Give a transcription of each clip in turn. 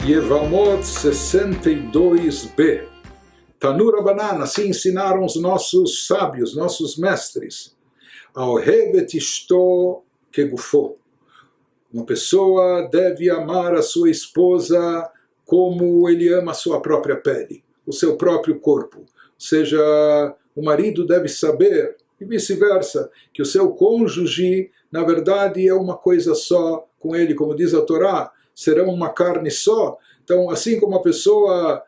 Yevamot 62b. Tanura Banana, assim ensinaram os nossos sábios, nossos mestres. Aohevet ishto kegufo. Uma pessoa deve amar a sua esposa como ele ama a sua própria pele, o seu próprio corpo. Ou seja, o marido deve saber, e vice-versa, que o seu cônjuge, na verdade, é uma coisa só com ele, como diz a Torá, serão uma carne só. Então, assim como a pessoa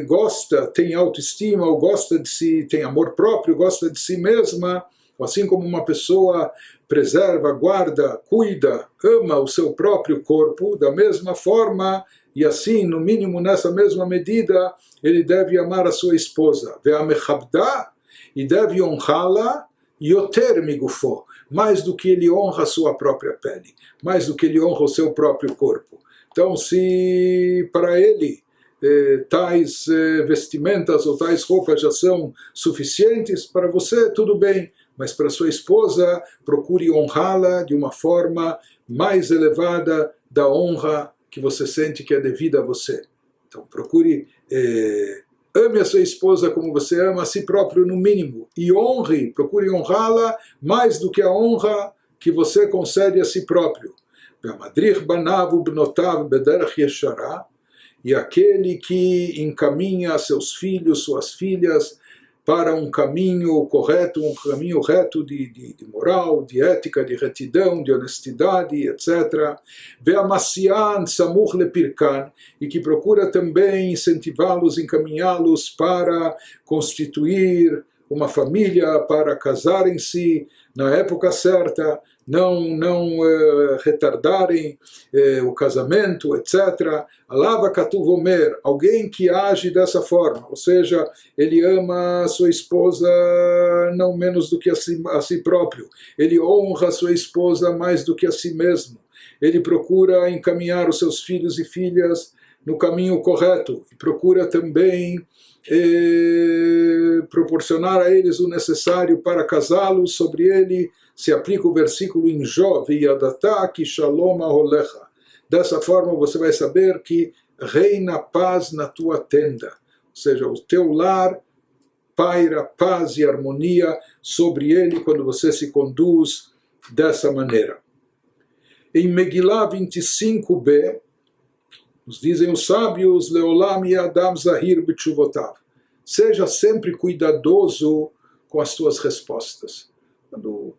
gosta, tem autoestima, ou gosta de si, tem amor próprio, gosta de si mesma, assim como uma pessoa preserva, guarda, cuida, ama o seu próprio corpo, da mesma forma, e assim, no mínimo nessa mesma medida, ele deve amar a sua esposa. Ve'amechabda, e deve honrá-la, yoter migufo, mais do que ele honra a sua própria pele, mais do que ele honra o seu próprio corpo. Então, se para ele tais vestimentas ou tais roupas já são suficientes, para você tudo bem, mas para sua esposa procure honrá-la de uma forma mais elevada da honra que você sente que é devida a você. Então procure, ame a sua esposa como você ama a si próprio no mínimo, e honre, procure honrá-la mais do que a honra que você concede a si próprio. E aquele que encaminha seus filhos, suas filhas, para um caminho correto, um caminho reto de moral, de ética, de retidão, de honestidade, etc. Ve'amasian samuch lepirkan, e que procura também incentivá-los, encaminhá-los para constituir uma família, para casarem-se na época certa, não retardarem o casamento, etc. Alava katuv omer, alguém que age dessa forma, ou seja, ele ama a sua esposa não menos do que a si próprio, ele honra a sua esposa mais do que a si mesmo, ele procura encaminhar os seus filhos e filhas no caminho correto, e procura também proporcionar a eles o necessário para casá-los. Sobre ele se aplica o versículo em Jó, V'yadata ki shalom aholecha. Dessa forma você vai saber que reina paz na tua tenda, ou seja, o teu lar paira paz e harmonia sobre ele quando você se conduz dessa maneira. Em Megillah 25b, nos dizem os sábios, Leolam Yadam Zahir B'tshuvotav. Seja sempre cuidadoso com as tuas respostas.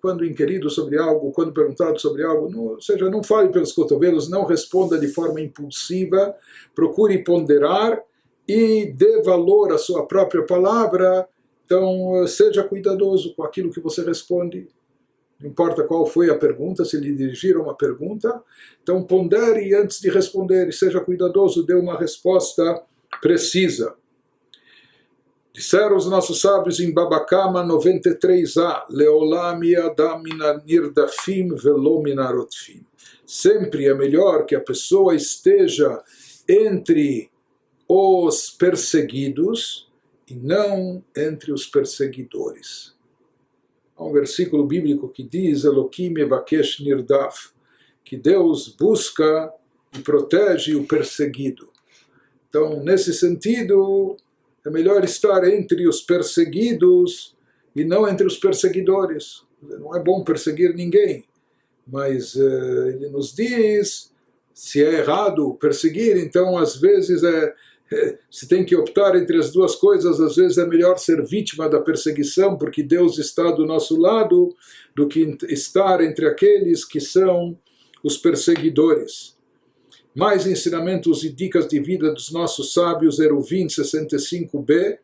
Quando inquirido sobre algo, quando perguntado sobre algo, ou seja, não fale pelos cotovelos, não responda de forma impulsiva, procure ponderar e dê valor à sua própria palavra. Então, seja cuidadoso com aquilo que você responde. Não importa qual foi a pergunta, se lhe dirigiram uma pergunta, então pondere antes de responder e seja cuidadoso, dê uma resposta precisa. Disseram os nossos sábios em Babakama 93a, Leolam yadam mina nirdafim velo mina rotfim. Sempre é melhor que a pessoa esteja entre os perseguidos e não entre os perseguidores. Há um versículo bíblico que diz Elokim evakesh nirdaf, que Deus busca e protege o perseguido. Então, nesse sentido, é melhor estar entre os perseguidos e não entre os perseguidores. Não é bom perseguir ninguém, mas ele nos diz, se é errado perseguir, então às vezes se tem que optar entre as duas coisas, às vezes é melhor ser vítima da perseguição, porque Deus está do nosso lado, do que estar entre aqueles que são os perseguidores. Mais ensinamentos e dicas de vida dos nossos sábios, Eruvin 65b,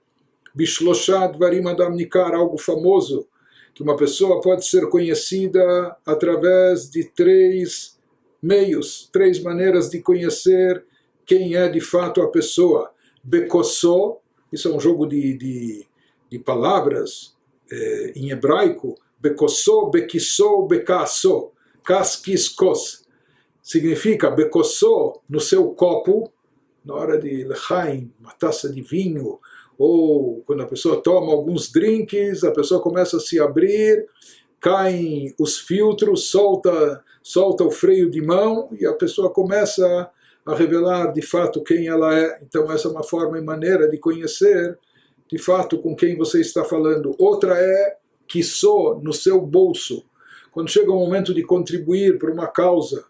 Bishloshad Varim Adam Nikar, algo famoso, que uma pessoa pode ser conhecida através de 3 meios, 3 maneiras de conhecer quem é de fato a pessoa. Bekosso, isso é um jogo de palavras em hebraico. Bekosso, bekisso, bekasso, kaskiskos. Significa bekosso no seu copo, na hora de lechaim, uma taça de vinho, ou quando a pessoa toma alguns drinks, a pessoa começa a se abrir, caem os filtros, solta o freio de mão e a pessoa começa a revelar de fato quem ela é. Então essa é uma forma e maneira de conhecer de fato com quem você está falando. Outra é que só no seu bolso. Quando chega o momento de contribuir para uma causa,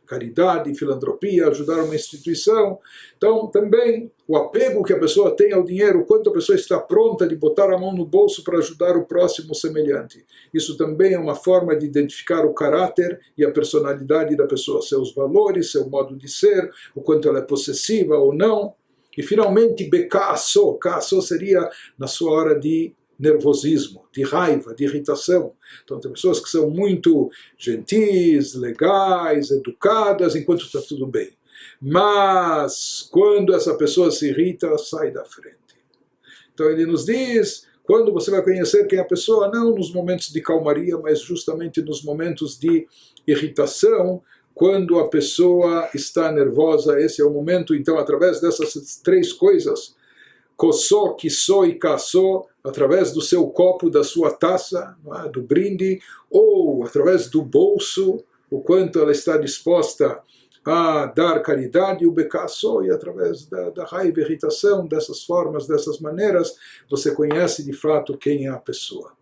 caridade, filantropia, ajudar uma instituição, então também o apego que a pessoa tem ao dinheiro, quanto a pessoa está pronta de botar a mão no bolso para ajudar o próximo semelhante. Isso também é uma forma de identificar o caráter e a personalidade da pessoa, seus valores, seu modo de ser, o quanto ela é possessiva ou não. E finalmente, Bekaaso. Kaaso seria na sua hora de nervosismo, de raiva, de irritação. Então tem pessoas que são muito gentis, legais, educadas, enquanto está tudo bem. Mas quando essa pessoa se irrita, sai da frente. Então ele nos diz, quando você vai conhecer quem é a pessoa, não nos momentos de calmaria, mas justamente nos momentos de irritação, quando a pessoa está nervosa, esse é o momento, então, através dessas três coisas, Kossó, Kissó e Kassó, através do seu copo, da sua taça, do brinde, ou através do bolso, o quanto ela está disposta a dar caridade, o Bekassó, e através da raiva e irritação, dessas formas, dessas maneiras, você conhece de fato quem é a pessoa.